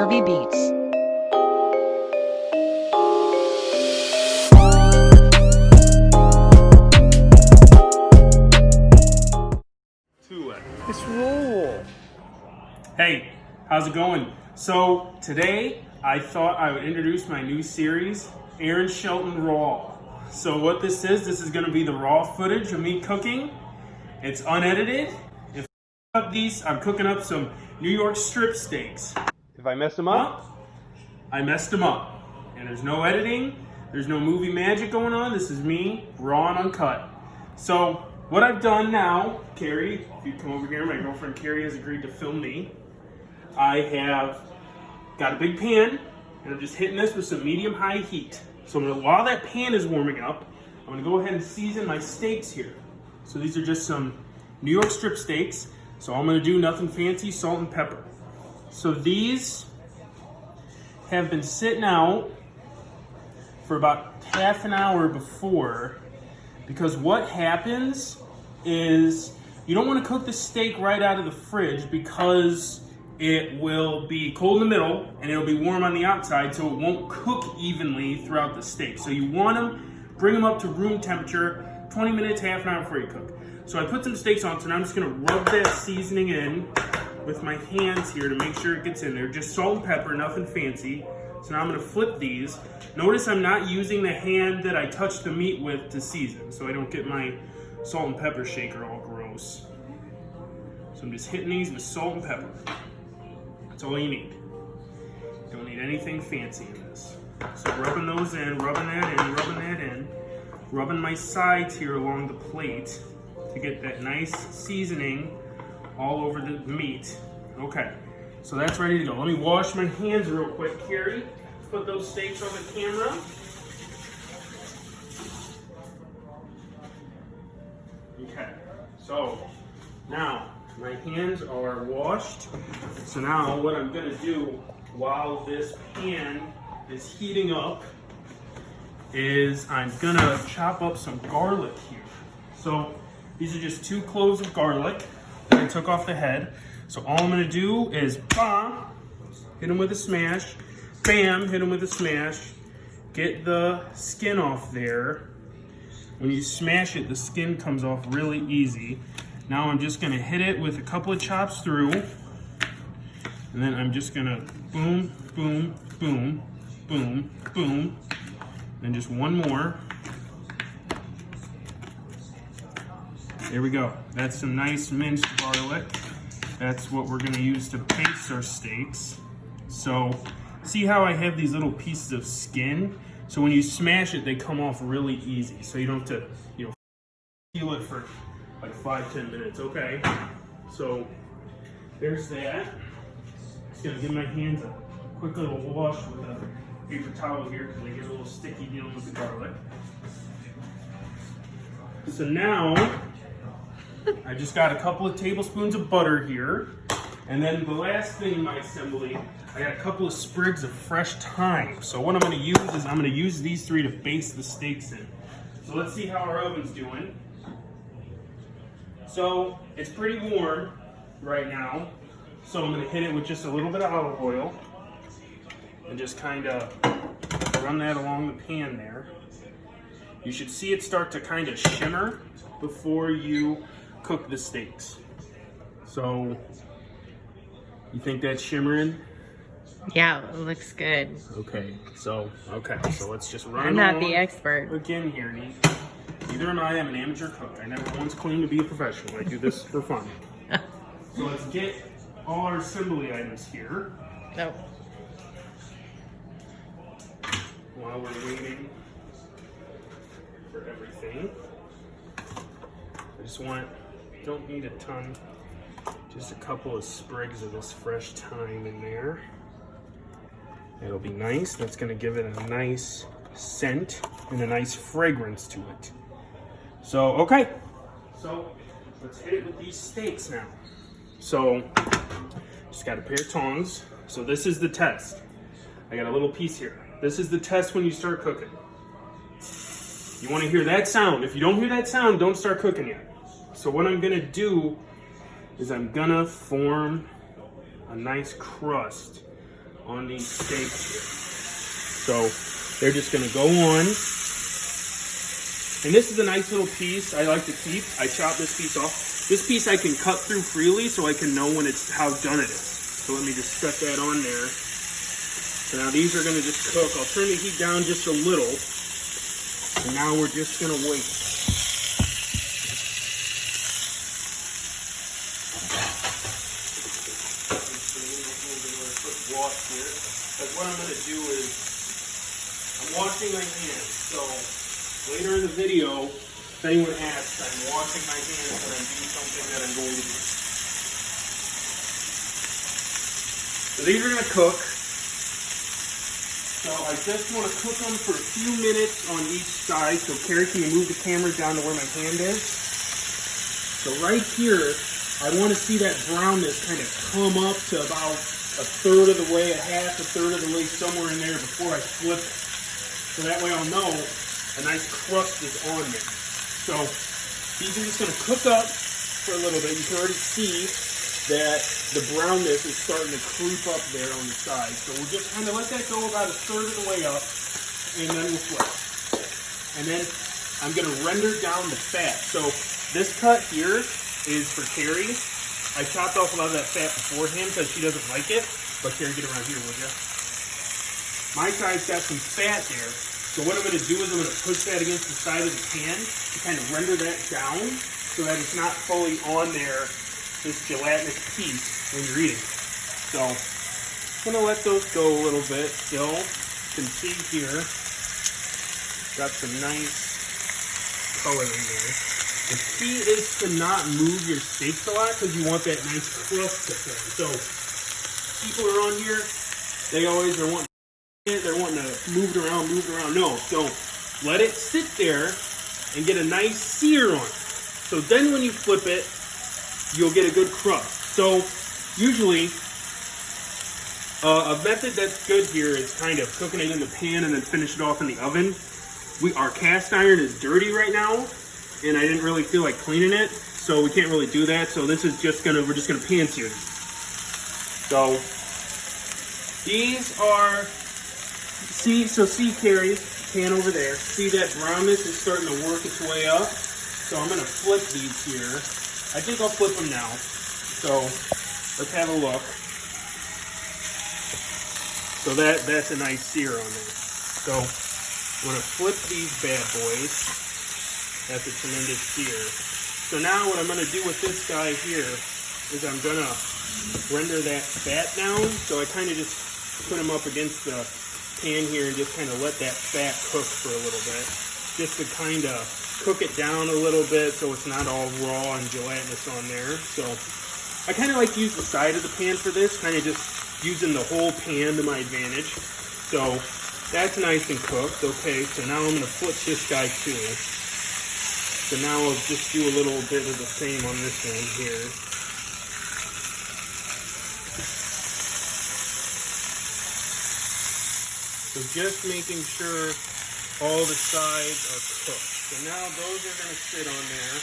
Harvey Beats. Let's roll. Hey, how's it going? So today I thought I would introduce my new series, Aaron Shelton Raw. So what this is going to be the raw footage of me cooking. It's unedited. If I up these, I'm cooking up some New York strip steaks. If I messed them up, I messed them up. And there's no editing, there's no movie magic going on. This is me, raw and uncut. So what I've done now, Carrie, if you come over here, my girlfriend Carrie has agreed to film me. I have got a big pan, and I'm just hitting this with some medium-high heat. So while that pan is warming up, I'm gonna go ahead and season my steaks here. So these are just some New York strip steaks. So all I'm gonna do, nothing fancy, salt and pepper. So these have been sitting out for about half an hour before, because what happens is you don't want to cook the steak right out of the fridge because it will be cold in the middle and it'll be warm on the outside, so it won't cook evenly throughout the steak. So you want them, bring them up to room temperature, 20 minutes, half an hour before you cook. So I put some steaks on, so now I'm just gonna rub that seasoning in with my hands here to make sure it gets in there. Just salt and pepper, nothing fancy. So now I'm gonna flip these. Notice I'm not using the hand that I touched the meat with to season, so I don't get my salt and pepper shaker all gross. So I'm just hitting these with salt and pepper. That's all you need. Don't need anything fancy in this. So rubbing those in, rubbing that in, rubbing that in. Rubbing my sides here along the plate to get that nice seasoning all over the meat. Okay, so that's ready to go. Let me wash my hands real quick, Carrie. Put those steaks on the camera. Okay, so now my hands are washed. So now what I'm gonna do while this pan is heating up is I'm gonna chop up some garlic here. So these are just 2 cloves of garlic that I took off the head. So all I'm gonna do is bam, hit them with a smash, bam, hit them with a smash, get the skin off there. When you smash it, the skin comes off really easy. Now I'm just gonna hit it with a couple of chops through, and then I'm just gonna boom, boom, boom, boom, boom, and just one more. There we go. That's some nice minced garlic. That's what we're gonna use to baste our steaks. So see how I have these little pieces of skin? So when you smash it, they come off really easy. So you don't have to, peel it for like 5-10 minutes. Okay. So there's that. Just gonna give my hands a quick little wash with a paper towel here because they get a little sticky dealing with the garlic. So now I just got a couple of tablespoons of butter here. And then the last thing in my assembly, I got a couple of sprigs of fresh thyme. So what I'm gonna use is I'm gonna use these 3 to baste the steaks in. So let's see how our oven's doing. So it's pretty warm right now. So I'm gonna hit it with just a little bit of olive oil and just kind of run that along the pan there. You should see it start to kind of shimmer before you cook the steaks. So you think that's shimmering? Yeah, it looks good. Okay, so let's just run. I'm not the expert. Again here, neither am I. I'm an amateur cook. I never once claimed to be a professional. I do this for fun. So let's get all our assembly items here. No. While we're waiting for everything. Don't need a ton. Just a couple of sprigs of this fresh thyme in there. It'll be nice. That's gonna give it a nice scent and a nice fragrance to it. So, okay. So, let's hit it with these steaks now. So, just got a pair of tongs. So this is the test. I got a little piece here. This is the test when you start cooking. You wanna hear that sound. If you don't hear that sound, don't start cooking yet. So what I'm gonna do is I'm gonna form a nice crust on these steaks here. So they're just gonna go on. And this is a nice little piece I like to keep. I chop this piece off. This piece I can cut through freely so I can know when it's how done it is. So let me just set that on there. So now these are gonna just cook. I'll turn the heat down just a little. And now we're just gonna wait. Because what I'm gonna do is I'm washing my hands. So later in the video, if anyone asks, I'm washing my hands when I'm doing something that I'm going to do. So these are gonna cook. So I just want to cook them for a few minutes on each side. So Carrie, can you move the camera down to where my hand is? So right here, I want to see that brownness kind of come up to about a third of the way, a half, a third of the way, somewhere in there before I flip it. So that way I'll know a nice crust is on there. So these are just going to cook up for a little bit. You can already see that the brownness is starting to creep up there on the side. So we'll just kind of let that go about a third of the way up, and then we'll flip. And then I'm going to render down the fat. So this cut here is for Carrie. I chopped off a lot of that fat beforehand because she doesn't like it. But Carrie, get around here, would you? My side's got some fat there. So what I'm going to do is I'm going to push that against the side of the pan to kind of render that down so that it's not fully on there, this gelatinous piece, when you're eating. So I'm going to let those go a little bit still. You can see here, got some nice color in there. The key is to not move your steaks a lot because you want that nice crust to form. So people around here, they always are wanting they're wanting to move it around. No, don't. Let it sit there and get a nice sear on it. So then when you flip it, you'll get a good crust. So usually, a method that's good here is kind of cooking it in the pan and then finish it off in the oven. Our cast iron is dirty right now, and I didn't really feel like cleaning it, so we can't really do that. So this is we're just gonna pan sear these. So these are, see Carrie, pan over there. See that brownness is starting to work its way up. So I'm gonna flip these here. I think I'll flip them now. So let's have a look. So that's a nice sear on there. So I'm gonna flip these bad boys. That's a tremendous sear. So now what I'm gonna do with this guy here is I'm gonna render that fat down. So I kind of just put them up against the pan here and just kind of let that fat cook for a little bit. Just to kind of cook it down a little bit so it's not all raw and gelatinous on there. So I kind of like to use the side of the pan for this, kind of just using the whole pan to my advantage. So that's nice and cooked. Okay, so now I'm going to flip this guy too. So now I'll just do a little bit of the same on this one here. So just making sure all the sides are cooked. So now those are going to sit on there.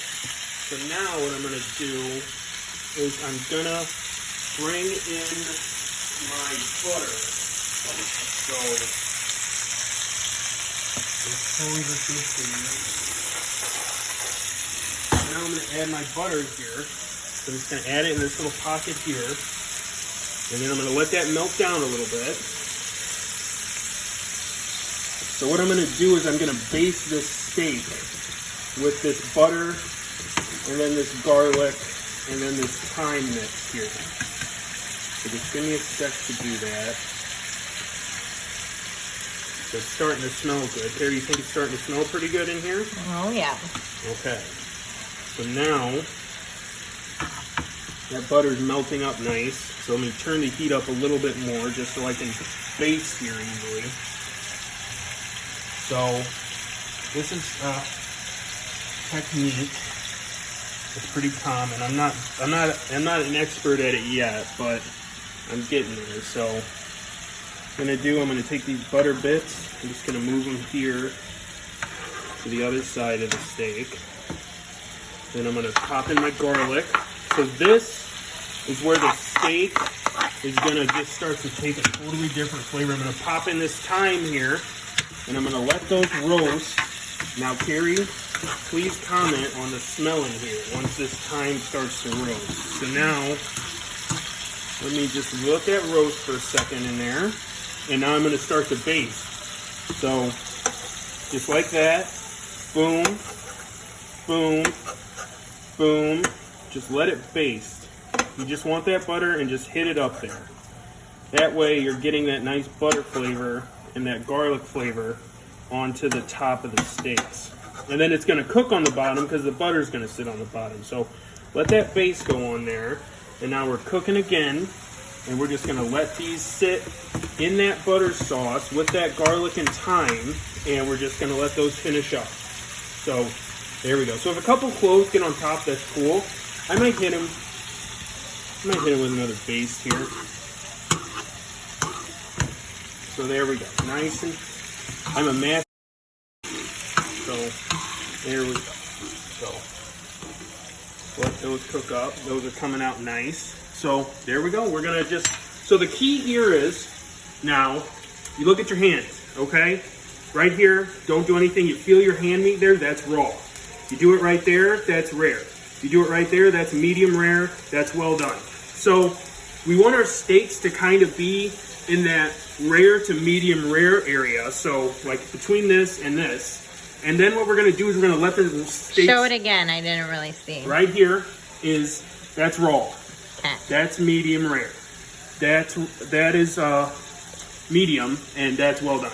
So now what I'm going to do is I'm going to bring in my butter. So now I'm going to add my butter here. So I'm just going to add it in this little pocket here. And then I'm going to let that melt down a little bit. So what I'm going to do is I'm going to baste this steak with this butter and then this garlic and then this thyme mix here. So just give me a sec to do that. So it's starting to smell good. Carrie, you think it's starting to smell pretty good in here? Oh, yeah. Okay. So now that butter's melting up nice. So let me turn the heat up a little bit more just so I can baste here easily. So this is a technique. It's pretty common. I'm not an expert at it yet, but I'm getting there. So what I'm gonna take these butter bits. I'm just gonna move them here to the other side of the steak. Then I'm gonna pop in my garlic. So this is where the steak is gonna just start to take a totally different flavor. I'm gonna pop in this thyme here, and I'm gonna let those roast. Now, Carrie, please comment on the smell in here once this thyme starts to roast. So now, let me just let that roast for a second in there, and now I'm gonna start to baste. So, just like that, boom, boom, boom, just let it baste. You just want that butter and just hit it up there. That way you're getting that nice butter flavor and that garlic flavor onto the top of the steaks. And then it's gonna cook on the bottom because the butter's gonna sit on the bottom. So let that base go on there. And now we're cooking again. And we're just gonna let these sit in that butter sauce with that garlic and thyme. And we're just gonna let those finish up. So there we go. So if a couple cloves get on top, that's cool. I might hit them with another baste here. So there we go. Nice and I'm a master. So there we go. So let those cook up. Those are coming out nice. So there we go. We're gonna just so the key here is now you look at your hands, okay? Right here, don't do anything. You feel your hand meat there, that's raw. You do it right there, that's rare. You do it right there, that's medium rare, that's well done. So we want our steaks to kind of be in that rare to medium rare area. So like between this and this. And then what we're gonna do is we're gonna let the steaks. Show it again, I didn't really see. Right here is, that's raw. Okay. That's medium rare. That is medium, and that's well done.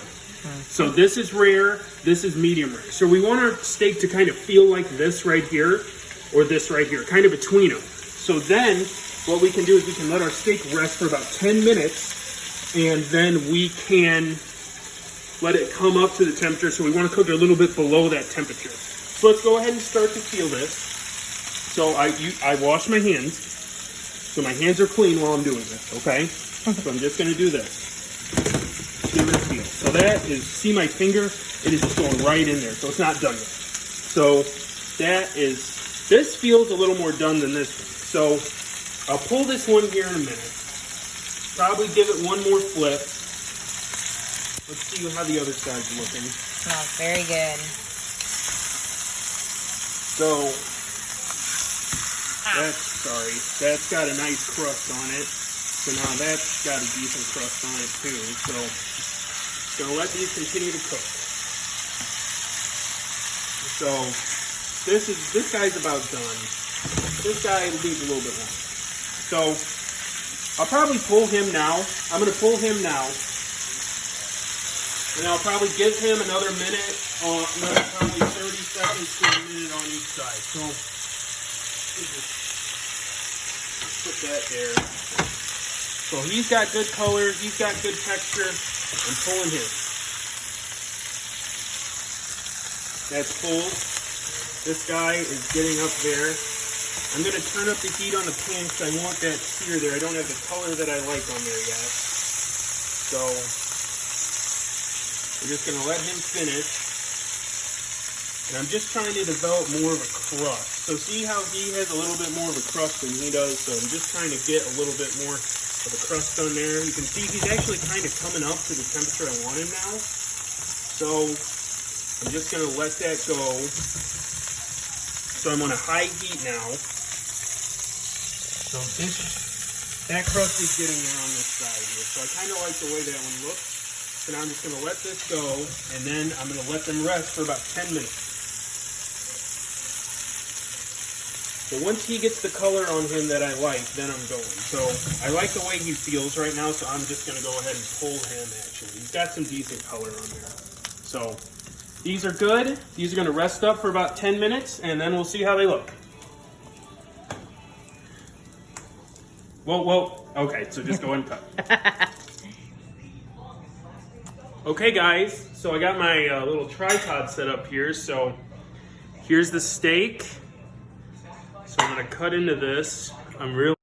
So this is rare, this is medium rare. So we want our steak to kind of feel like this right here, or this right here, kind of between them. So then what we can do is we can let our steak rest for about 10 minutes, and then we can let it come up to the temperature. So we want to cook it a little bit below that temperature. So let's go ahead and start to feel this. So I wash my hands, so my hands are clean while I'm doing this, okay? So I'm just going to do this. Give it a feel. So that is, see my finger? It is just going right in there, so it's not done yet. So that is, this feels a little more done than this one. So I'll pull this one here in a minute. Probably give it one more flip. Let's see how the other side's looking. Smells very good. So, that's got a nice crust on it. So now that's got a decent crust on it too. So, gonna let these continue to cook. So, this guy's about done. This guy needs a little bit more. So, I'll probably pull him now. I'm gonna pull him now. And I'll probably give him another minute, another probably 30 seconds to a minute on each side. So, just put that there. So he's got good color, he's got good texture. I'm pulling him. That's full. This guy is getting up there. I'm going to turn up the heat on the pan because I want that sear there. I don't have the color that I like on there yet. So we're just going to let him finish. And I'm just trying to develop more of a crust. So see how he has a little bit more of a crust than he does? So I'm just trying to get a little bit more of a crust on there. You can see he's actually kind of coming up to the temperature I want him now. So I'm just going to let that go. So I'm on a high heat now. So that crust is getting there on this side here. So I kind of like the way that one looks. So now I'm just going to let this go, and then I'm going to let them rest for about 10 minutes. So once he gets the color on him that I like, then I'm going. So I like the way he feels right now, so I'm just going to go ahead and pull him, actually. He's got some decent color on there. So these are good. These are going to rest up for about 10 minutes, and then we'll see how they look. Whoa. Okay, so just go ahead and cut. Okay, guys, so I got my little tripod set up here. So here's the steak. So I'm going to cut into this. I'm really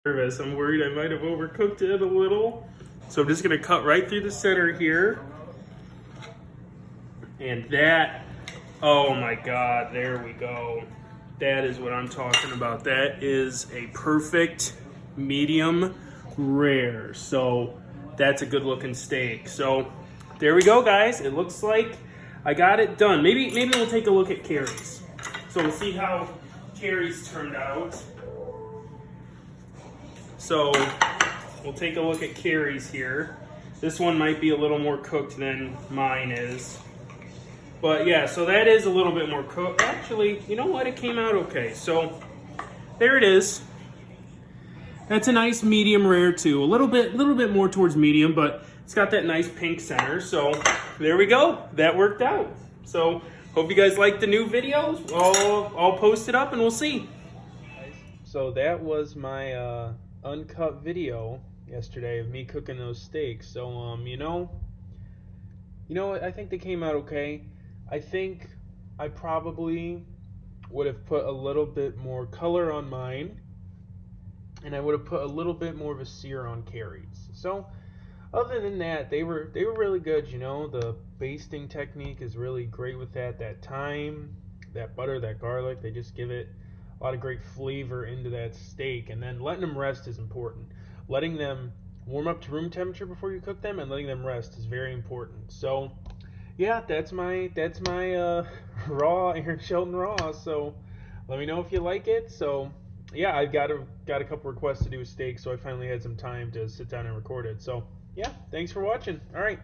nervous. I'm worried I might have overcooked it a little. So I'm just going to cut right through the center here. And that, oh my God, there we go. That is what I'm talking about. That is a perfect medium rare. So that's a good looking steak. So there we go, guys. It looks like I got it done. Maybe we'll take a look at Carrie's. So we'll see how Carrie's turned out. So we'll take a look at Carrie's here. This one might be a little more cooked than mine is. But yeah, so that is a little bit more cooked. Actually, you know what? It came out okay. So there it is. That's a nice medium rare too. A little bit more towards medium, but it's got that nice pink center. So there we go. That worked out. So hope you guys like the new videos. I'll post it up and we'll see. So that was my uncut video yesterday of me cooking those steaks. So you know, I think they came out okay. I think I probably would have put a little bit more color on mine, and I would have put a little bit more of a sear on Carrie's. So other than that, they were really good. You know, the basting technique is really great with that. That thyme, that butter, that garlic, they just give it a lot of great flavor into that steak. And then letting them rest is important. Letting them warm up to room temperature before you cook them and letting them rest is very important. So yeah, that's my raw Aaron Shelton raw. So let me know if you like it. So yeah, I've got a couple requests to do a steak, so I finally had some time to sit down and record it. So yeah, thanks for watching. All right.